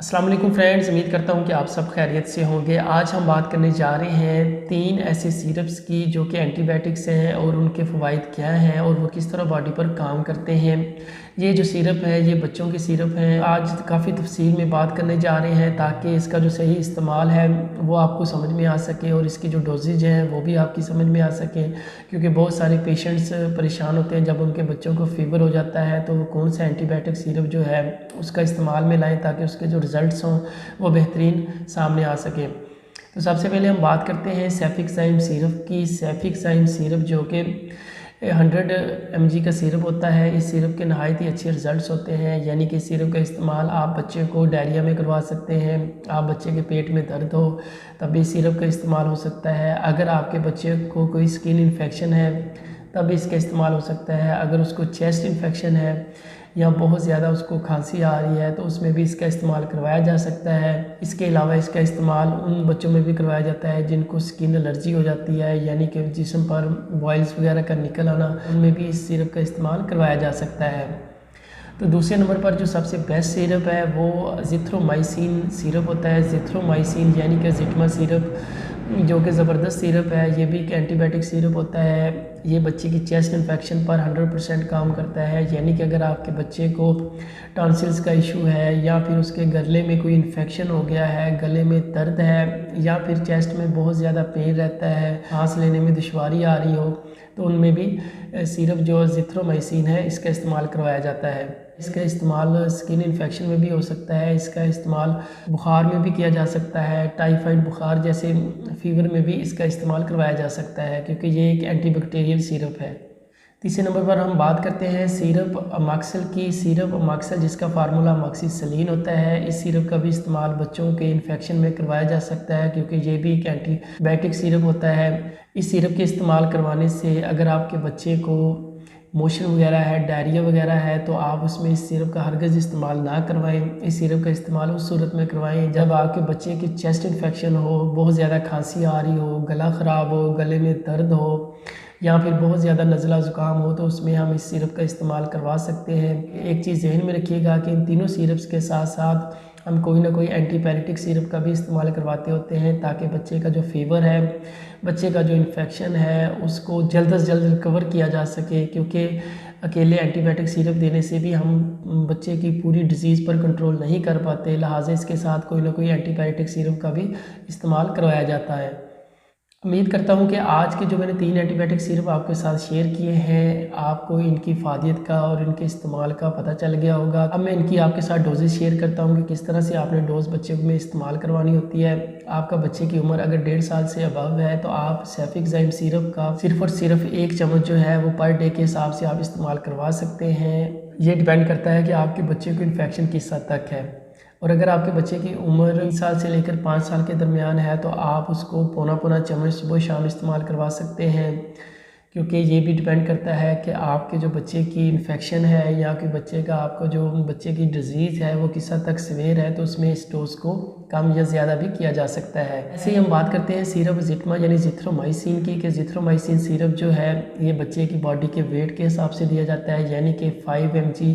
अस्सलाम वालेकुम फ्रेंड्स, उम्मीद करता हूँ कि आप सब खैरियत से होंगे। आज हम बात करने जा रहे हैं 3 ऐसे सिरप्स की जो कि एंटीबायोटिक्स हैं और उनके फ़वाइद क्या हैं और वो किस तरह बॉडी पर काम करते हैं। ये जो सिरप है ये बच्चों के सिरप हैं। आज काफ़ी तफसील में बात करने जा रहे हैं ताकि इसका जो सही इस्तेमाल है वो आपको समझ में आ सके और इसकी जो डोजेज हैं वो भी आपकी समझ में आ सकें, क्योंकि बहुत सारे पेशेंट्स परेशान होते हैं जब उनके बच्चों को फ़ीवर हो जाता है तो वो कौन सा एंटीबायोटिक सिरप जो है उसका इस्तेमाल में लाएँ ताकि उसके जो रिज़ल्ट्स हों वो बेहतरीन सामने आ सकें। तो सबसे पहले हम बात करते हैं सेफिक्साइम सिरप की। सेफिक्साइम सिरप जो कि 100 mg का सिरप होता है। इस सिरप के नहायत ही अच्छे रिज़ल्ट्स होते हैं, यानी कि सिरप का इस्तेमाल आप बच्चे को डायरिया में करवा सकते हैं। आप बच्चे के पेट में दर्द हो तब भी सिरप का इस्तेमाल हो सकता है। अगर आपके बच्चे को कोई स्किन इन्फेक्शन है तब भी इसका इस्तेमाल हो सकता है। अगर उसको चेस्ट इन्फेक्शन है या बहुत ज़्यादा उसको खांसी आ रही है तो उसमें भी इसका इस्तेमाल करवाया जा सकता है। इसके अलावा इसका इस्तेमाल उन बच्चों में भी करवाया जाता है जिनको स्किन एलर्जी हो जाती है, यानी कि जिस्म पर बॉयल्स वगैरह का निकल आना, उनमें भी इस सिरप का इस्तेमाल करवाया जा सकता है। तो दूसरे नंबर पर जो सबसे बेस्ट सिरप है वो जिथ्रोमाइसिन सिरप होता है। जिथ्रोमाइसिन यानी कि जिटमा सिरप जो कि ज़बरदस्त सिरप है। ये भी एक एंटीबायोटिक सिरप होता है। ये बच्चे की चेस्ट इन्फेक्शन पर 100% काम करता है, यानी कि अगर आपके बच्चे को टॉन्सिल्स का इशू है या फिर उसके गले में कोई इन्फेक्शन हो गया है, गले में दर्द है या फिर चेस्ट में बहुत ज़्यादा पेन रहता है, सांस लेने में दुश्वारी आ रही हो, तो उनमें भी सिरप जो जिथ्रोमाइसिन है इसका इस्तेमाल करवाया जाता है। इसका इस्तेमाल स्किन इन्फेक्शन में भी हो सकता है। इसका इस्तेमाल बुखार में भी किया जा सकता है। टाइफाइड बुखार जैसे फीवर में भी इसका इस्तेमाल करवाया जा सकता है, क्योंकि ये एक एंटीबैक्टीरियल सिरप है। तीसरे नंबर पर हम बात करते हैं सिरप अमाक्सल की। सिरप अमाक्सल जिसका फार्मूला अमॉक्सिसिलिन होता है, इस सिरप का भी इस्तेमाल बच्चों के इन्फेक्शन में करवाया जा सकता है, क्योंकि ये भी एक एंटीबायोटिक सिरप होता है। इस सिरप के इस्तेमाल करवाने से अगर आपके बच्चे को मोशन वगैरह है, डायरिया वगैरह है, तो आप उसमें इस सिरप का हरगिज़ इस्तेमाल ना करवाएं। इस सिरप का इस्तेमाल उस सूरत में करवाएं जब आपके बच्चे की चेस्ट इन्फेक्शन हो, बहुत ज़्यादा खांसी आ रही हो, गला ख़राब हो, गले में दर्द हो या फिर बहुत ज़्यादा नज़ला ज़ुकाम हो, तो उसमें हम इस सिरप का इस्तेमाल करवा सकते हैं। एक चीज़ जहन में रखिएगा कि इन तीनों सिरप्स के साथ साथ हम कोई ना कोई एंटीपायरेटिक सिरप का भी इस्तेमाल करवाते होते हैं, ताकि बच्चे का जो फ़ीवर है, बच्चे का जो इन्फेक्शन है, उसको जल्द से जल्द रिकवर किया जा सके। क्योंकि अकेले एंटीबायोटिक सिरप देने से भी हम बच्चे की पूरी डिज़ीज़ पर कंट्रोल नहीं कर पाते, लिहाजा इसके साथ कोई ना कोई एंटीबायोटिक सिरप का भी इस्तेमाल करवाया जाता है। उम्मीद करता हूँ कि आज के जो मैंने 3 एंटीबायोटिक सिरप आपके साथ शेयर किए हैं, आपको इनकी फ़ायदियत का और इनके इस्तेमाल का पता चल गया होगा। अब मैं इनकी आपके साथ डोजेज़ शेयर करता हूँ कि किस तरह से आपने डोज़ बच्चे में इस्तेमाल करवानी होती है। आपका बच्चे की उम्र अगर 1.5 साल से अबव है तो आप सेफिक्साइम सिरप का सिर्फ़ और सिर्फ 1 चम्मच जो है वो पर डे के हिसाब से आप इस्तेमाल करवा सकते हैं। ये डिपेंड करता है कि आपके बच्चे को इन्फेक्शन किस हद तक है, और अगर आपके बच्चे की उम्र 3 साल से लेकर 5 साल के दरमियान है तो आप उसको पौना चम्मच सुबह शाम इस्तेमाल करवा सकते हैं, क्योंकि ये भी डिपेंड करता है कि आपके जो बच्चे की इन्फेक्शन है या कि बच्चे का आपको जो बच्चे की डिज़ीज़ है वो किस हद तक सीवियर है, तो उसमें इस डोज को कम या ज़्यादा भी किया जा सकता है। ऐसे ही हम बात करते हैं सिरप जिटमा यानी जिथ्रोमाइसिन की, कि जिथ्रोमाइसिन सिरप जो है ये बच्चे की बॉडी के वेट के हिसाब से दिया जाता है, यानी कि 5 mg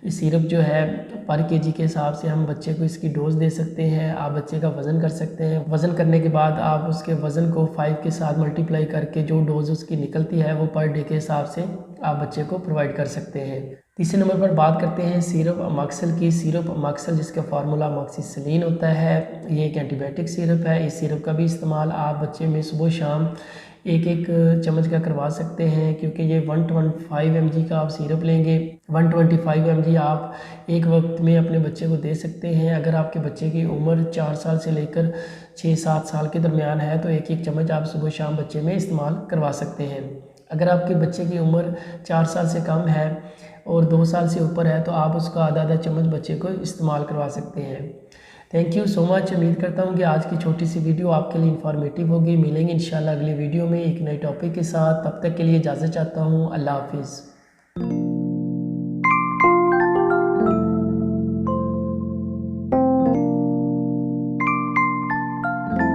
सिरप जो है पर केजी के हिसाब से हम बच्चे को इसकी डोज दे सकते हैं। आप बच्चे का वज़न कर सकते हैं। वज़न करने के बाद आप उसके वज़न को 5 के साथ मल्टीप्लाई करके जो डोज उसकी निकलती है वो पर डे के हिसाब से आप बच्चे को प्रोवाइड कर सकते हैं। तीसरे नंबर पर बात करते हैं सिरप अमॉक्सल की। सिरप अमॉक्सल जिसका फार्मूला अमॉक्सिसिलिन होता है, ये एक एंटीबायोटिक सिरप है। इस सिरप का भी इस्तेमाल आप बच्चे में सुबह शाम एक चम्मच का करवा सकते हैं, क्योंकि ये 125 mg का आप सिरप लेंगे। 125 mg आप एक वक्त में अपने बच्चे को दे सकते हैं। अगर आपके बच्चे की उम्र 4 साल से लेकर 6-7 साल के दरमियान है तो एक चम्मच आप सुबह शाम बच्चे में इस्तेमाल करवा सकते हैं। अगर आपके बच्चे की उम्र 4 साल से कम है और 2 साल से ऊपर है तो आप उसका आधा चम्मच बच्चे को इस्तेमाल करवा सकते हैं। Thank you so much. उम्मीद करता हूँ कि आज की छोटी सी वीडियो आपके लिए इन्फॉर्मेटिव होगी। मिलेंगे इंशाल्लाह अगली वीडियो में एक नए टॉपिक के साथ। तब तक के लिए इजाज़त चाहता हूँ। अल्लाह हाफिज़।